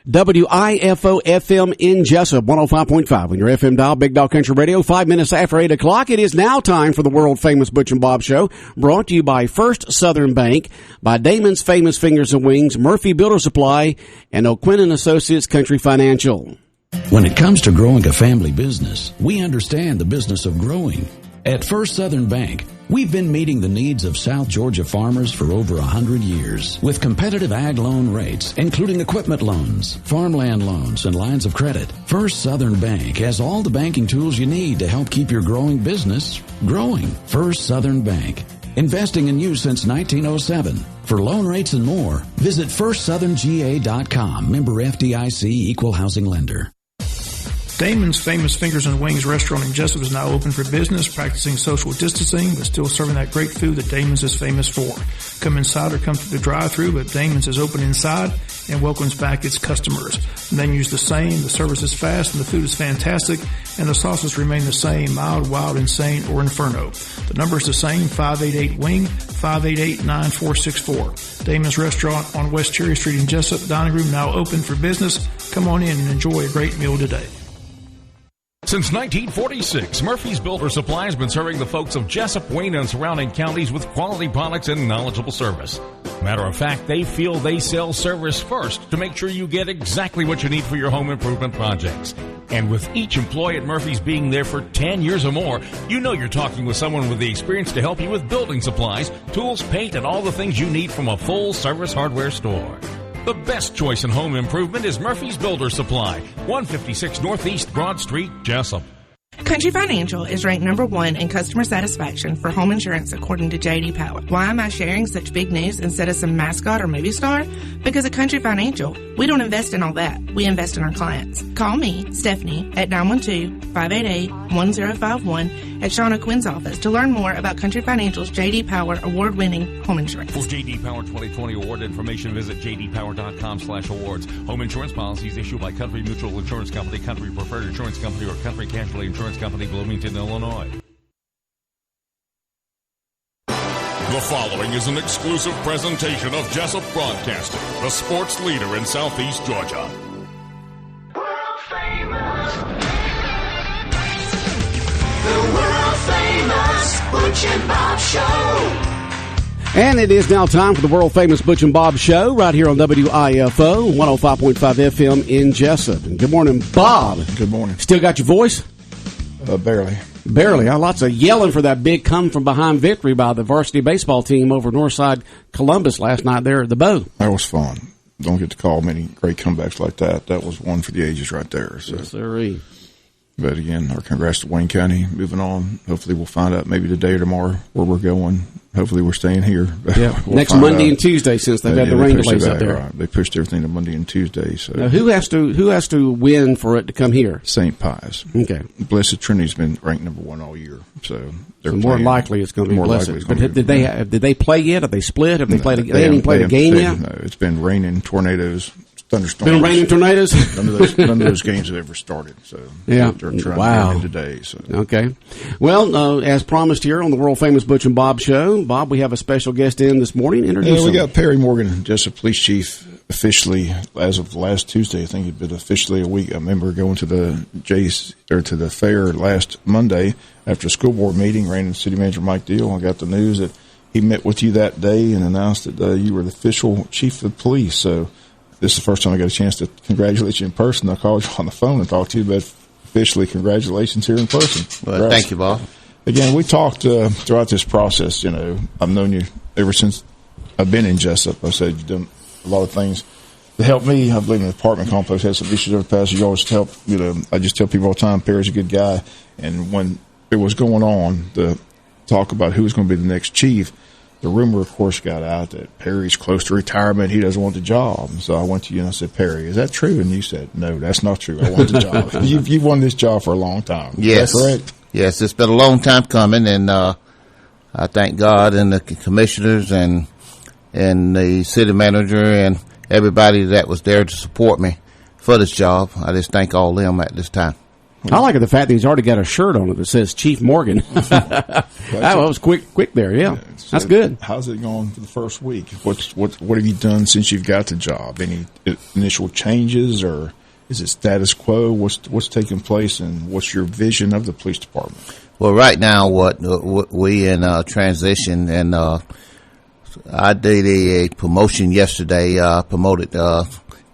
WIFO-FM in Jessup, 105.5 on your FM dial, Big Dog Country Radio, 5 minutes after 8 o'clock. It is now time for the world-famous Butch and Bob Show, brought to you by First Southern Bank, by Damon's Famous Fingers and Wings, Murphy Builder Supply, and O'Quinn & Associates Country Financial. When it comes to growing a family business, we understand the business of growing. At First Southern Bank, we've been meeting the needs of South Georgia farmers for over 100 years with competitive ag loan rates, including equipment loans, farmland loans, and lines of credit. First Southern Bank has all the banking tools you need to help keep your growing business growing. First Southern Bank, investing in you since 1907. For loan rates and more, visit firstsoutherngA.com. Member FDIC, Equal Housing Lender. Damon's Famous Fingers and Wings restaurant in Jessup is now open for business, practicing social distancing, but still serving that great food that Damon's is famous for. Come inside or come through the drive-thru, but Damon's is open inside and welcomes back its customers. The menu's the same, the service is fast, and the food is fantastic, and the sauces remain the same, mild, wild, insane, or inferno. The number is the same, 588-WING, 588-9464. Damon's Restaurant on West Cherry Street in Jessup, dining room now open for business. Come on in and enjoy a great meal today. Since 1946, Murphy's Builder Supply has been serving the folks of Jessup, Wayne, and surrounding counties with quality products and knowledgeable service. Matter of fact, they feel they sell service first to make sure you get exactly what you need for your home improvement projects. And with each employee at Murphy's being there for 10 years or more, you know you're talking with someone with the experience to help you with building supplies, tools, paint, and all the things you need from a full-service hardware store. The best choice in home improvement is Murphy's Builder Supply, 156 Northeast Broad Street, Jessup. Country Financial is ranked number 1 in customer satisfaction for home insurance according to J.D. Power. Why am I sharing such big news instead of some mascot or movie star? Because at Country Financial, we don't invest in all that. We invest in our clients. Call me, Stephanie, at 912-588-1051 at Sean O'Quinn's office to learn more about Country Financial's J.D. Power award-winning home insurance. For J.D. Power 2020 award information, visit jdpower.com/awards. Home insurance policies issued by Country Mutual Insurance Company, Country Preferred Insurance Company, or Country Casualty Insurance Company, Bloomington, Illinois. The following is an exclusive presentation of Jessup Broadcasting, the sports leader in Southeast Georgia. World famous. The world famous Butch and Bob Show. And it is now time for the world-famous Butch and Bob Show right here on WIFO, 105.5 FM in Jessup. And good morning, Bob. Good morning. Still got your voice? Barely. Barely. Lots of yelling for that big come-from-behind victory by the varsity baseball team over Northside Columbus last night there at the Bow. That was fun. Don't get to call many great comebacks like that. That was one for the ages right there. So. Yes, sirree. But again, our congrats to Wayne County. Moving on. Hopefully we'll find out maybe today or tomorrow where we're going. Hopefully we're staying here. Yeah, we'll next Monday and Tuesday since they've had the rain delays out there. Right. They pushed everything to Monday and Tuesday. So now, who has to win for it to come here? St. Pius. Okay. Blessed Trinity's been ranked number 1 all year. So they're more likely it's going to be Blessed. But did they play yet? Have they split? Have they played? They haven't even played a game yet. No, it's been raining, tornadoes, thunderstorms. Been raining tornadoes? None of those games have ever started. So yeah. They're trying to get in today. So. Okay. Well, as promised here on the world-famous Butch and Bob Show, Bob, we have a special guest in this morning. Introduce him. We got Perry Morgan, Jessup Police Chief, officially, as of last Tuesday. I think it'd been officially a week. I remember going to the to the fair last Monday after a school board meeting, ran into City Manager Mike Deal. I got the news that he met with you that day and announced that you were the official chief of police. So this is the first time I got a chance to congratulate you in person. I called you on the phone and talked to you, but officially congratulations here in person. Well, thank you, Bob. Again, we talked throughout this process. You know, I've known you ever since I've been in Jessup. I said you've done a lot of things to help me. I believe in the apartment complex had some issues over the past. You always help. You know, I just tell people all the time, Perry's a good guy. And when it was going on, the talk about who was going to be the next chief, the rumor, of course, got out that Perry's close to retirement. He doesn't want the job. And so I went to you and I said, Perry, is that true? And you said, no, that's not true. I want the job. You've won this job for a long time. Yes. Is that correct? Yes, it's been a long time coming, and I thank God and the commissioners and the city manager and everybody that was there to support me for this job. I just thank all of them at this time. I like the fact that he's already got a shirt on it that says Chief Morgan. That was quick there. Yeah, that's good. How's it going for the first week? What have you done since you've got the job? Any initial changes, or is it status quo? What's taking place, and what's your vision of the police department? Well, right now, what we in transition, and I did a promotion yesterday. Promoted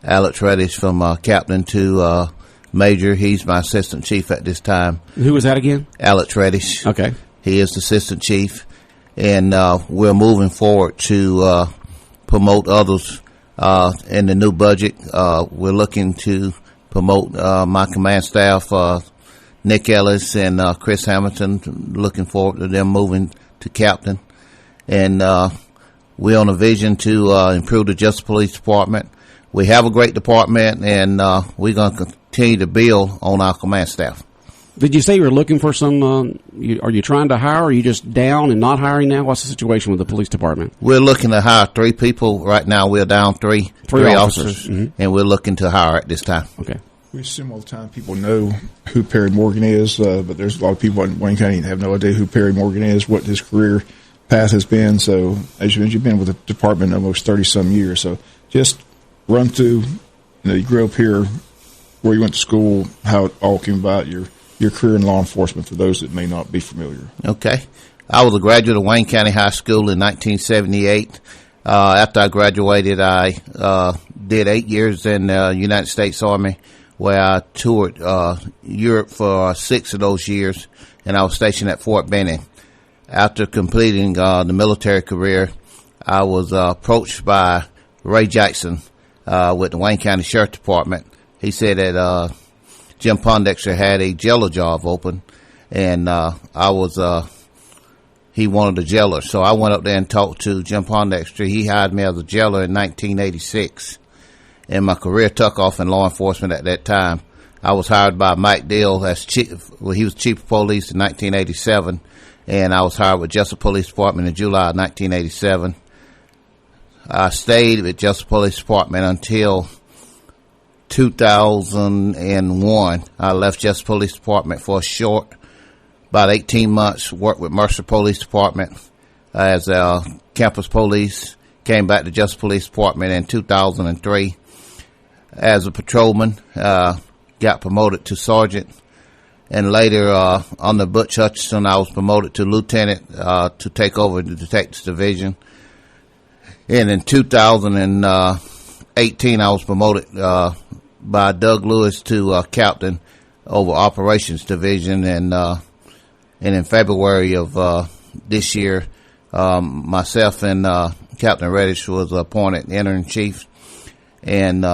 Alex Reddish from captain to major. He's my assistant chief at this time. Who was that again? Alex Reddish. Okay. He is the assistant chief, and we're moving forward to promote others in the new budget. We're looking to promote my command staff, Nick Ellis and Chris Hamilton. Looking forward to them moving to captain, and we're on a vision to improve the Justice Police Department. We have a great department, and we're going to continue to build on our command staff. Did you say you were looking for some? Are you trying to hire, or are you just down and not hiring now? What's the situation with the police department? We're looking to hire 3 people. Right now, we're down three officers, and we're looking to hire at this time. Okay. We assume all the time people know who Perry Morgan is, but there's a lot of people in Wayne County that have no idea who Perry Morgan is, what his career path has been. So, as you mentioned, you've been with the department almost 30-some years. So, just run through, you grew up here, where you went to school, how it all came about, your career in law enforcement for those that may not be familiar. Okay. I was a graduate of Wayne County High School in 1978. After I graduated, I did 8 years in the United States Army, where I toured Europe for 6 of those years, and I was stationed at Fort Benning. After completing the military career, I was approached by Ray Jackson with the Wayne County Sheriff Department. He said that Jim Pondexter had a jailer job open, and he wanted a jailer. So I went up there and talked to Jim Pondexter. He hired me as a jailer in 1986, and my career took off in law enforcement at that time. I was hired by Mike Dill as chief. Well, he was chief of police in 1987, and I was hired with Justice Police Department in July of 1987. I stayed with Justice Police Department until 2001. I left Justice Police Department for a short, about 18 months, worked with Mercer Police Department as campus police, came back to Justice Police Department in 2003 as a patrolman, got promoted to sergeant, and later under Butch Hutchinson, I was promoted to lieutenant to take over the detectives division. And in 2018, I was promoted by Doug Lewis to captain over operations division, and in February of this year, myself and Captain Reddish was appointed interim chief, and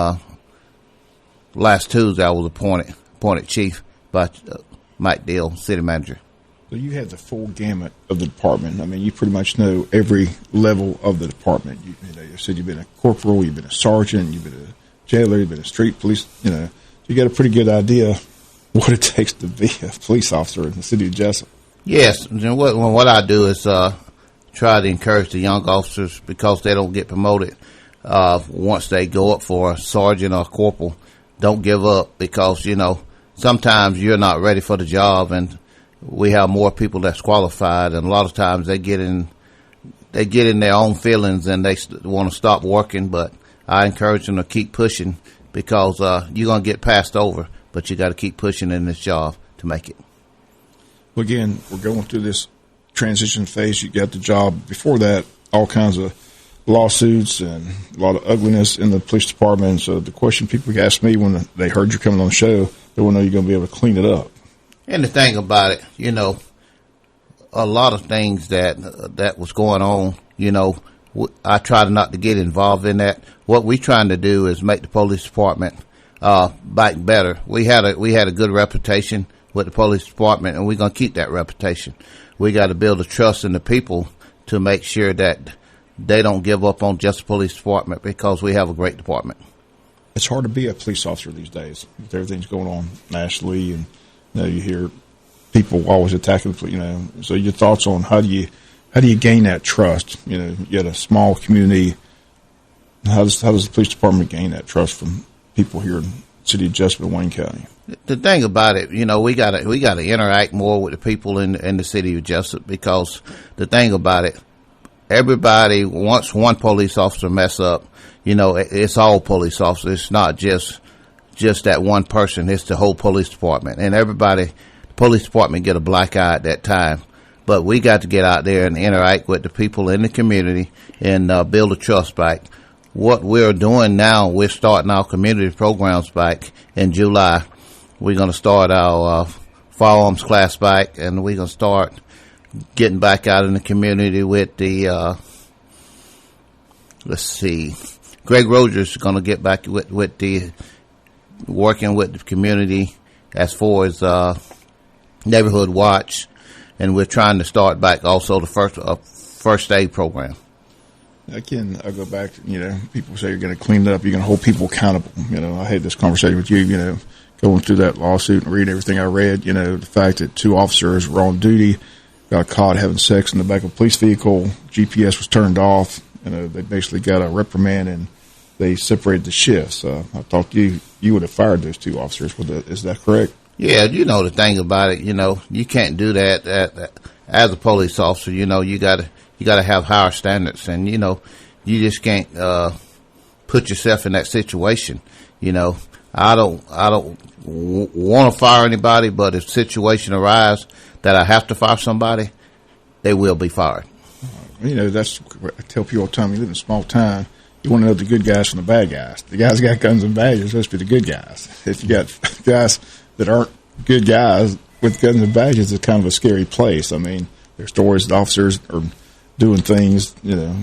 last Tuesday I was appointed chief by Mike Dill, city manager. So you had the full gamut of the department. I mean, you pretty much know every level of the department. You said you've been a corporal, you've been a sergeant, you've been a jailer, you've been a street police. So you got a pretty good idea what it takes to be a police officer in the city of Jessup. Yes, what I do is try to encourage the young officers, because they don't get promoted once they go up for a sergeant or a corporal. Don't give up, because sometimes you're not ready for the job, and we have more people that's qualified, and a lot of times they get in their own feelings and they want to stop working. But I encourage them to keep pushing, because you're going to get passed over, but you got to keep pushing in this job to make it. Well, again, we're going through this transition phase. You got the job. Before that, all kinds of lawsuits and a lot of ugliness in the police department. So the question people ask me when they heard you coming on the show, they want to know you're going to be able to clean it up. And the thing about it, a lot of things that was going on, I try not to get involved in that. What we're trying to do is make the police department back better. We had a good reputation with the police department, and we're going to keep that reputation. We got to build a trust in the people to make sure that they don't give up on Justice Police Department, because we have a great department. It's hard to be a police officer these days with everything's going on nationally, and you hear people always attacking the police. So your thoughts on how do you gain that trust? You got a small community. How does the police department gain that trust from people here city of Jessup and Wayne County? The thing about it, we got to interact more with the people in the city of Jessup, because the thing about it, everybody, once one police officer mess up, it's all police officers. It's not just that one person. It's the whole police department, and everybody, the police department get a black eye at that time. But we got to get out there and interact with the people in the community and build a trust back. What we're doing now, we're starting our community programs back in July. We're going to start our firearms class back, and we're going to start getting back out in the community with the, Greg Rogers is going to get back with the, working with the community as far as neighborhood watch, and we're trying to start back also the first aid program. Again, I go back to, people say you're going to clean it up, you're going to hold people accountable. I had this conversation with you, going through that lawsuit and reading everything I read, the fact that 2 officers were on duty, got caught having sex in the back of a police vehicle, GPS was turned off, they basically got a reprimand and they separated the shifts. I thought you would have fired those 2 officers. Is that correct? Yeah, the thing about it, you can't do that as a police officer. You got to have higher standards, and you just can't put yourself in that situation. I don't want to fire anybody, but if a situation arises that I have to fire somebody, they will be fired. That's what I tell people all the time. You live in a small town, you want to know the good guys from the bad guys. The guys that got guns and badges are supposed to be the good guys. If you got guys that aren't good guys with guns and badges, it's kind of a scary place. I mean, there's stories that officers are doing things,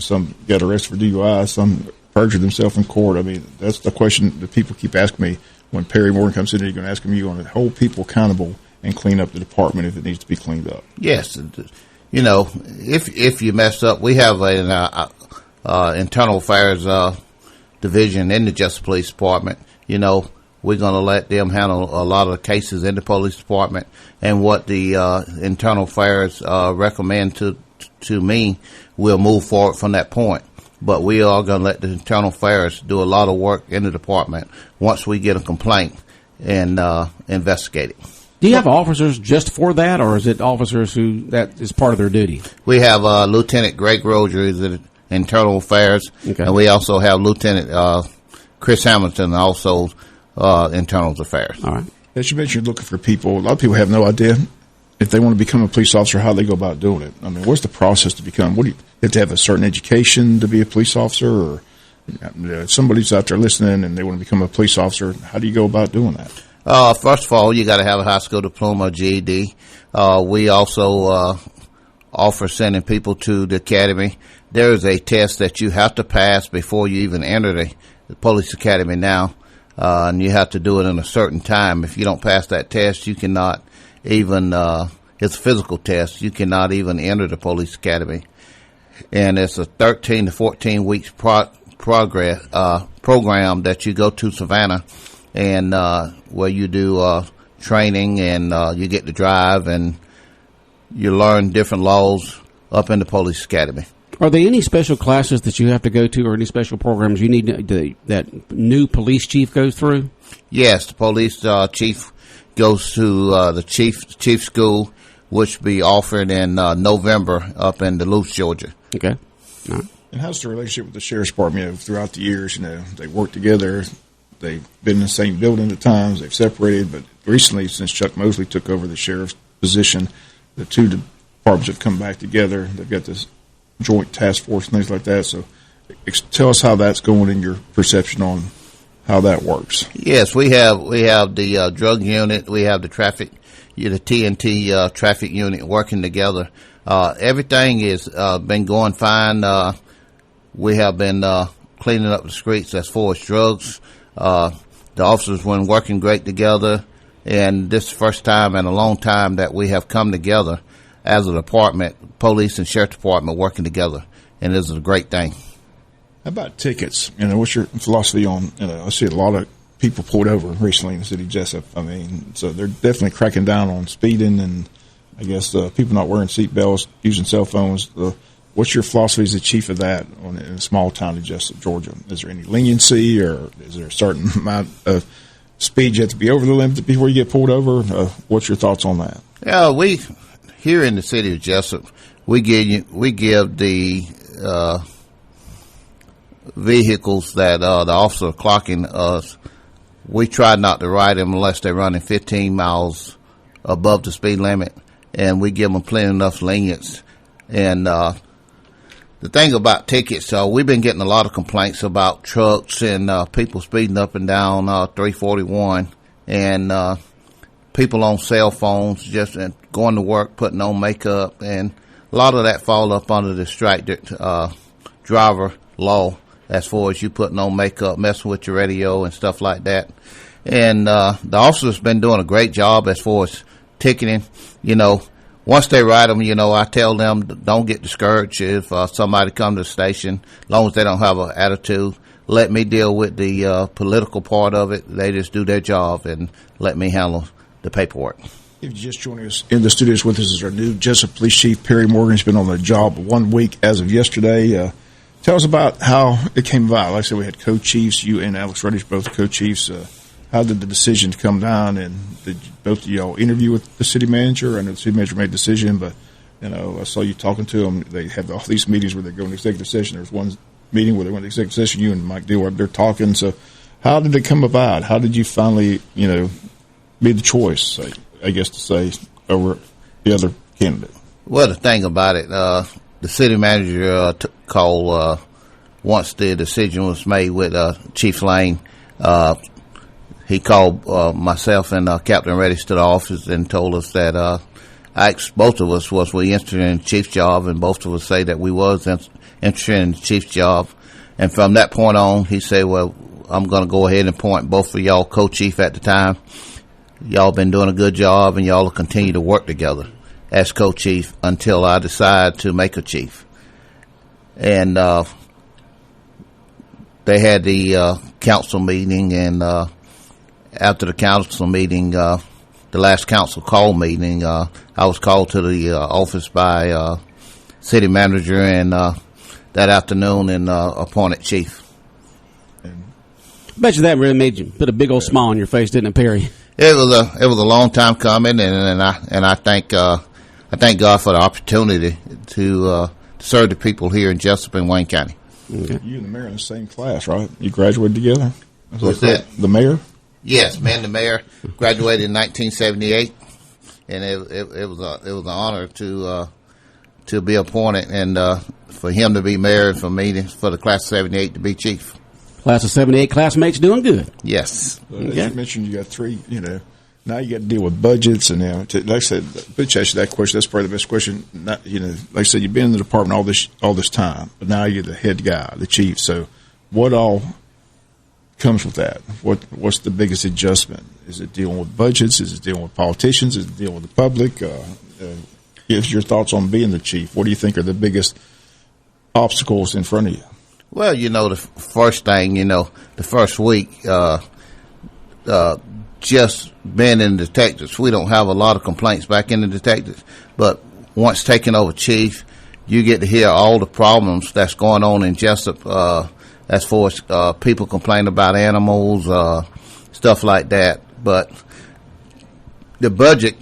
some got arrested for DUI, some perjured themselves in court. I mean, that's the question that people keep asking me when Perry Morgan comes in. You're going to ask him, you're going to hold people accountable and clean up the department if it needs to be cleaned up. Yes. If you mess up, we have an internal affairs division in the Jessup Police Department. We're going to let them handle a lot of the cases in the police department, and what the internal affairs recommend to me, we'll move forward from that point. But we are going to let the internal affairs do a lot of work in the department once we get a complaint and investigate it. Do you have officers just for that, or is it officers who that is part of their duty? We have Lieutenant Greg Roger, who's in internal affairs, and we also have Lieutenant Chris Hamilton, also internal affairs. All right. As you mentioned, you're looking for people. A lot of people have no idea if they want to become a police officer, how they go about doing it. I mean, what's the process to become? What do you have to have a certain education to be a police officer, or if somebody's out there listening and they want to become a police officer, how do you go about doing that? First of all, you got to have a high school diploma or GED. We also offer sending people to the academy. There is a test that you have to pass before you even enter the police academy now, and you have to do it in a certain time. If you don't pass that test, you cannot even it's a physical test. You cannot even enter the police academy, and it's a 13 to 14 weeks program that you go to Savannah, and where you do training, and you get to drive, and you learn different laws up in the police academy. Are there any special classes that you have to go to, or any special programs you need that new police chief goes through? Yes, the police chief goes to the chief school, which will be offered in November up in Duluth, Georgia. Okay. All right. And how's the relationship with the sheriff's department? Throughout the years, they work together. They've been in the same building at times. They've separated, but recently, since Chuck Mosley took over the sheriff's position, the two departments have come back together. They've got this joint task force and things like that. So tell us how that's going in your perception on how that works. Yes, we have the drug unit, we have the traffic, the TNT traffic unit working together. Everything is been going fine. We have been cleaning up the streets as far as drugs. The officers have been working great together, and this is the first time in a long time that we have come together as a department, police and sheriff department working together, and this is a great thing. How about tickets? What's your philosophy on, I see a lot of people pulled over recently in the city of Jessup. I mean, so they're definitely cracking down on speeding, and I guess people not wearing seat belts, using cell phones. What's your philosophy as the chief of that in a small town in Jessup, Georgia? Is there any leniency, or is there a certain amount of speed you have to be over the limit before you get pulled over? What's your thoughts on that? Yeah, we here in the city of Jessup, we give the vehicles that the officer clocking us. We try not to ride them unless they're running 15 miles above the speed limit, and we give them plenty enough lenience. And the thing about tickets, we've been getting a lot of complaints about trucks and people speeding up and down 341, and people on cell phones just going to work, putting on makeup, and a lot of that fall up under the distracted driver law as far as you putting on makeup, messing with your radio and stuff like that. And the officer's been doing a great job as far as ticketing. Once they ride them, I tell them don't get discouraged if somebody come to the station, as long as they don't have an attitude. Let me deal with the political part of it. They just do their job and let me handle the paperwork. If you just joined us in the studios with us is our new Jessup Police Chief, Perry Morgan. He's been on the job 1 week as of yesterday. Tell us about how it came about. Like I said, we had co-chiefs, you and Alex Reddish, both co-chiefs. How did the decision come down, and did both of y'all interview with the city manager? I know the city manager made a decision, but I saw you talking to them. They have all these meetings where they go into executive session. There was one meeting where they went to executive session. You and Mike Deal were up there talking. So, how did it come about? How did you finally, be the choice, I guess to say, over the other candidate? Well, the thing about it, the city manager called once the decision was made with Chief Lane. He called myself and Captain Reddish to the office and told us that both of us was we interested in the chief's job, and both of us say that we was interested in the chief's job. And from that point on, he said, well, I'm going to go ahead and appoint both of y'all co-chief at the time. Y'all been doing a good job, and y'all will continue to work together as co-chief until I decide to make a chief. And they had the council meeting, and after the council meeting, the last council call meeting, I was called to the office by city manager, and that afternoon, and appointed chief. Bet you that really made you put a big old smile on your face, didn't it, Perry? It was a long time coming, and I thank God for the opportunity to serve the people here in Jessup and Wayne County. Okay. You and the mayor in the same class, right? You graduated together. What's that? The mayor? Yes, me and the mayor graduated in 1978, and it was an honor to be appointed, and for him to be mayor, and for the class of 78 to be chief. Class of 78 classmates doing good. Yes. Okay. As you mentioned, you got three, now you got to deal with budgets, and like I said, Butch asked you that question. That's probably the best question. Like I said, you've been in the department all this time, but now you're the head guy, the chief. So what all comes with that? What's the biggest adjustment? Is it dealing with budgets? Is it dealing with politicians? Is it dealing with the public? Give your thoughts on being the chief. What do you think are the biggest obstacles in front of you? Well, the first thing, the first week, just being in detectives, we don't have a lot of complaints back in the detectives, but once taking over chief, you get to hear all the problems that's going on in Jessup, as far as people complain about animals, stuff like that. But the budget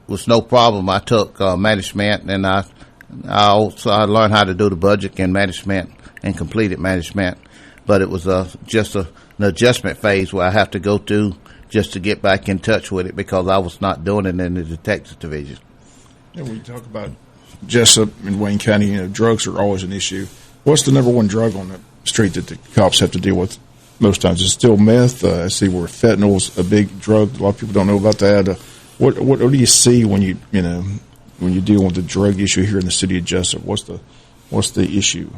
was no problem. I took management, and I learned how to do the budget and management and completed management. But it was just an adjustment phase where I have to go through just to get back in touch with it, because I was not doing it in the detective division. Yeah, when you talk about Jessup and Wayne County, drugs are always an issue. What's the number one drug on the street that the cops have to deal with most times? Is it still meth? I see where fentanyl is a big drug. A lot of people don't know about that. What do you see when you deal with the drug issue here in the city of Jessup? What's the issue?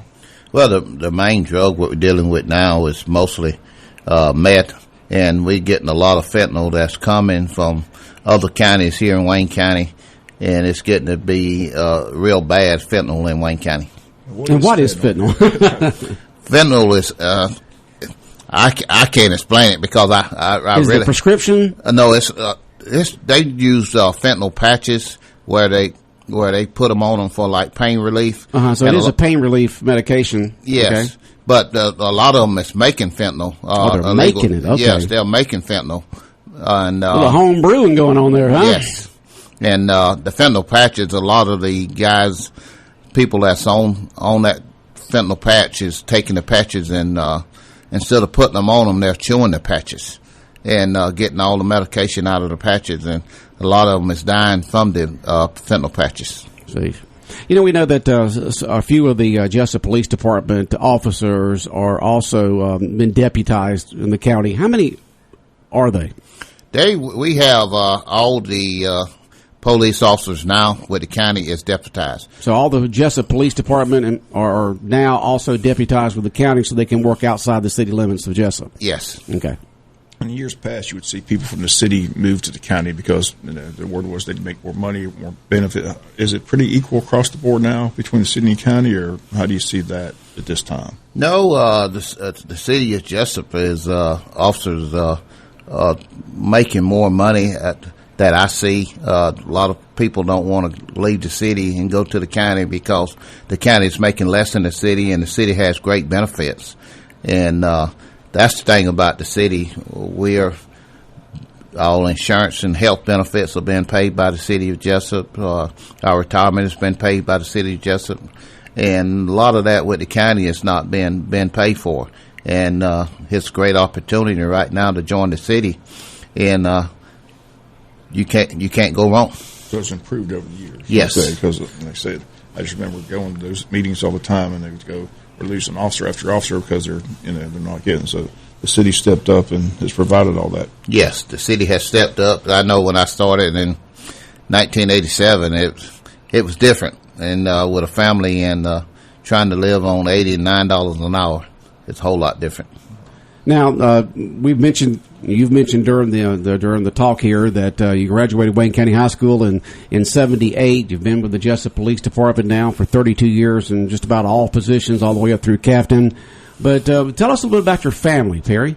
Well, the main drug what we're dealing with now is mostly meth, and we're getting a lot of fentanyl that's coming from other counties here in Wayne County, and it's getting to be real bad fentanyl in Wayne County. What is fentanyl? Fentanyl is I can't explain it because I is really it prescription? No, it's they use fentanyl patches where they put them on them for like pain relief. So it is a pain relief medication. Yes, okay. but a lot of them is making fentanyl. They're illegal. making it. Okay. Yes, they're making fentanyl. And a little home brewing going on there, huh? Yes. And the fentanyl patches, a lot of the guys, people that's on that fentanyl patch is taking the patches and instead of putting them on them, they're chewing the patches and getting all the medication out of the patches. And a lot of them is dying from the fentanyl patches. See. You know, we know that a few of the Jessup Police Department officers are also been deputized in the county. How many are they? We have all the police officers now with the county is deputized. So all the Jessup Police Department are now also deputized with the county so they can work outside the city limits of Jessup? Yes. Okay. In years past, you would see people from the city move to the county because the word was they'd make more money, more benefit. Is it pretty equal across the board now between the city and county, or how do you see that at this time? No, the city of Jessup is officers making more money that I see. A lot of people don't want to leave the city and go to the county because the county is making less than the city, and the city has great benefits. And that's the thing about the city. All insurance and health benefits are being paid by the city of Jessup. Our retirement has been paid by the city of Jessup. And a lot of that with the county has not been paid for. And it's a great opportunity right now to join the city. And you can't go wrong. So it's improved over the years. Yes. Because, like I said, I just remember going to those meetings all the time, and they would go, we're losing officer after officer because they're not getting. So the city stepped up and has provided all that. Yes, the city has stepped up. I know when I started in 1987, it was different, and with a family and trying to live on $89 an hour, it's a whole lot different. Now, you've mentioned during the talk here that you graduated Wayne County High School in 78. You've been with the Jessup Police Department now for 32 years in just about all positions, all the way up through captain. But tell us a little bit about your family, Perry.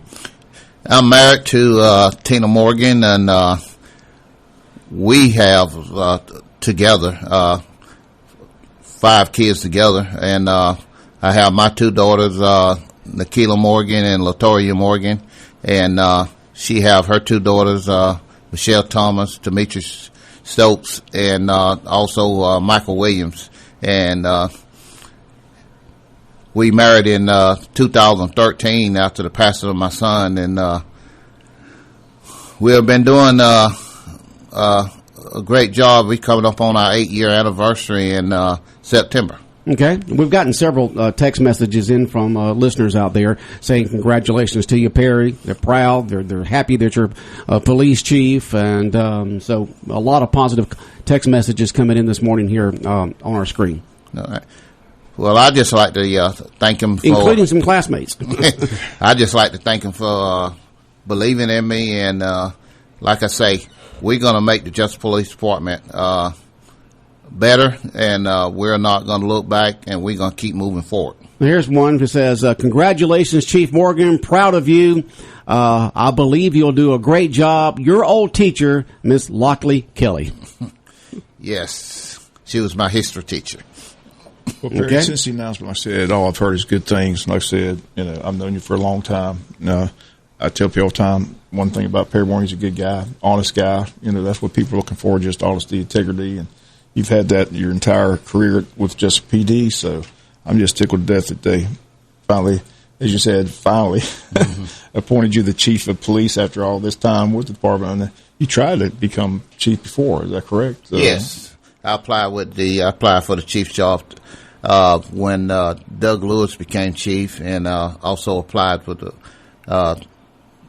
I'm married to Tina Morgan, and we have together 5 kids together, and I have my 2 daughters, Nikila Morgan and Latoya Morgan, and she have her 2 daughters, Michelle Thomas, Demetrius Stokes, and also Michael Williams. And we married in 2013 after the passing of my son, and we have been doing a great job. We're coming up on our 8-year anniversary in September. Okay. We've gotten several text messages in from listeners out there saying congratulations to you, Perry. They're proud. They're happy that you're a police chief. And so a lot of positive text messages coming in this morning here on our screen. All right. Well, I'd just like to thank him for... Including some classmates. I'd just like to thank him for believing in me. And like I say, we're going to make the Jessup Police Department better, and we're not going to look back, and we're going to keep moving forward. Here's one who says, congratulations, Chief Morgan. Proud of you. I believe you'll do a great job. Your old teacher, Miss Lockley Kelly. Yes, she was my history teacher. Well, Perry, since the announcement, like I said, all I've heard is good things. Like I said, I've known you for a long time. I tell people all the time, one thing about Perry Morgan, he's a good guy, honest guy. That's what people are looking for, just honesty, integrity, and you've had that your entire career with Jessup PD, so I'm just tickled to death that they finally, as you said, appointed you the chief of police after all this time with the department. And you tried to become chief before, is that correct? Yes. I applied for the chief's job when Doug Lewis became chief, and also applied for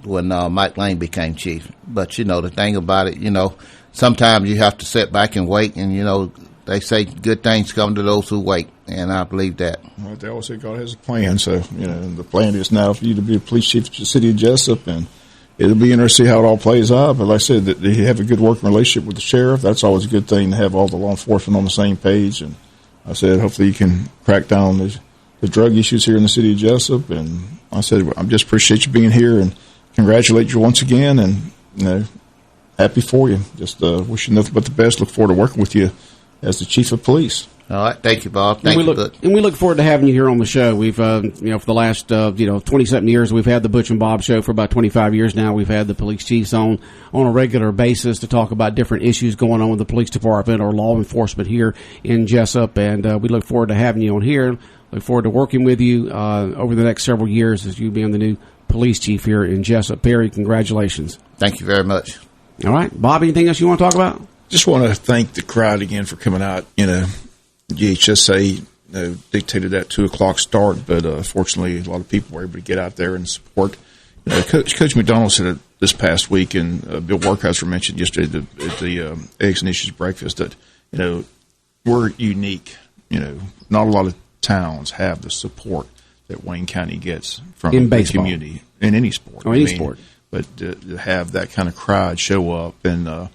when Mike Lane became chief. But, the thing about it, sometimes you have to sit back and wait, and, they say good things come to those who wait, and I believe that. Well, they always say God has a plan, so, the plan is now for you to be a police chief of the city of Jessup, and it'll be interesting to see how it all plays out. But like I said, that you have a good working relationship with the sheriff. That's always a good thing to have all the law enforcement on the same page. And I said, hopefully you can crack down on the drug issues here in the city of Jessup. And I said, I just appreciate you being here and congratulate you once again. And, happy for you. Just wish you nothing but the best. Look forward to working with you as the chief of police. All right, thank you, Bob. Thank you. And we look forward to having you here on the show. We've, for the last, 20-something years, we've had the Butch and Bob Show for about 25 years now. We've had the police chiefs on a regular basis to talk about different issues going on with the police department or law enforcement here in Jessup. And we look forward to having you on here. Look forward to working with you over the next several years as you being the new police chief here in Jessup. Perry, congratulations. Thank you very much. All right. Bob, anything else you want to talk about? Just want to thank the crowd again for coming out. GHSA dictated that 2:00 start, but fortunately, a lot of people were able to get out there and support. Coach McDonald said it this past week, and Bill Workhauser mentioned yesterday at the Eggs and Issues breakfast that we're unique. Not a lot of towns have the support that Wayne County gets from the community in any sport. Sport. But to have that kind of crowd show up, and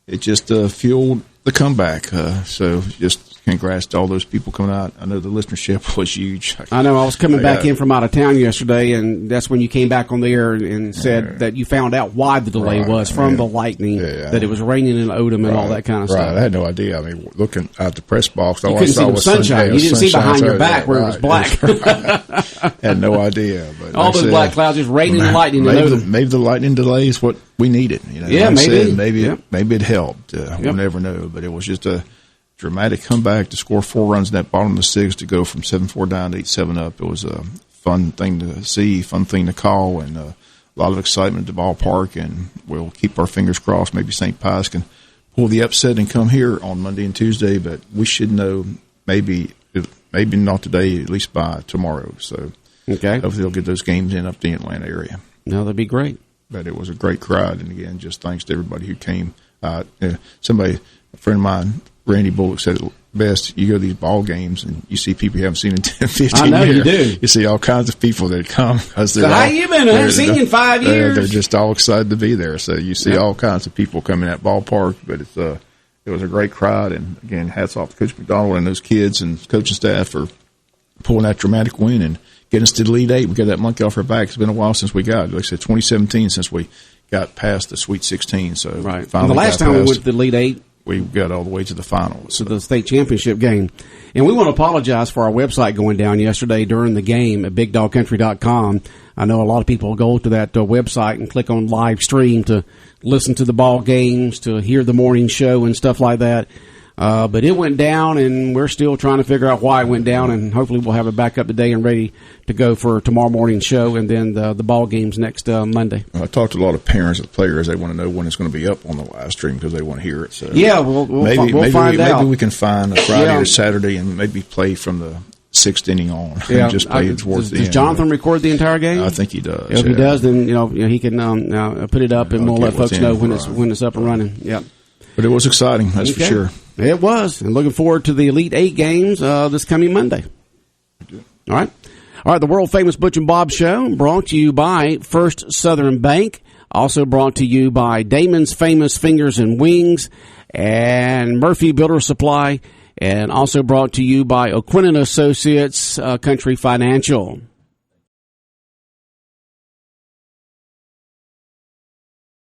it just fueled the comeback. So just congrats to all those people coming out. I know the listenership was huge. I know. I was coming back in from out of town yesterday, and that's when you came back on the air and said that you found out why the delay was from the lightning, that it was raining in Odom and all that kind of stuff. I had no idea. I mean, looking out the press box, all I saw was sunshine. You didn't see behind your back where it was black. Had no idea. But all those black clouds just raining and lightning in Odom. Maybe the lightning delay is what we needed. Maybe it helped. We'll never know. But it was just a dramatic comeback to score 4 runs in that bottom of the 6th to go from 7-4 down to 8-7 up. It was a fun thing to see, fun thing to call, and a lot of excitement at the ballpark. And we'll keep our fingers crossed. Maybe St. Pius can pull the upset and come here on Monday and Tuesday. But we should know maybe not today, at least by tomorrow. So hopefully they'll get those games in up the Atlanta area. No, that'd be great. But it was a great crowd, and again, just thanks to everybody who came. A friend of mine, Randy Bullock, said it best. You go to these ball games and you see people you haven't seen in 10, 15 years. I know you do. You see all kinds of people that come. So how you been? I haven't seen you in 5 years. They're just all excited to be there. So you see all kinds of people coming at ballpark. But it was a great crowd. And again, hats off to Coach McDonald and those kids and coaching staff for pulling that dramatic win and getting us to the Elite 8. We got that monkey off our back. It's been a while since we got, like I said, 2017 since we got past the Sweet 16. So right. And the last time we went to the Elite 8, we got all the way to the finals. To the state championship game. And we want to apologize for our website going down yesterday during the game at BigDogCountry.com. I know a lot of people go to that website and click on live stream to listen to the ball games, to hear the morning show and stuff like that. But it went down, and we're still trying to figure out why it went down, and hopefully we'll have it back up today and ready to go for tomorrow morning's show and then the ball games next Monday. I talked to a lot of parents of players. They want to know when it's going to be up on the live stream because they want to hear it. So yeah, we'll find out. Maybe we can find a Friday or Saturday and maybe play from the 6th inning on. Yeah, and just play towards the end. Does Jonathan record the entire game? I think he does. If he does, then he can put it up, and we'll let folks know when it's up and running. Yeah. But it was exciting, that's for sure. It was. And looking forward to the Elite 8 games this coming Monday. All right. The world-famous Butch and Bob Show brought to you by First Southern Bank. Also brought to you by Damon's Famous Fingers and Wings and Murphy Builder Supply. And also brought to you by O'Quinn & Associates Country Financial.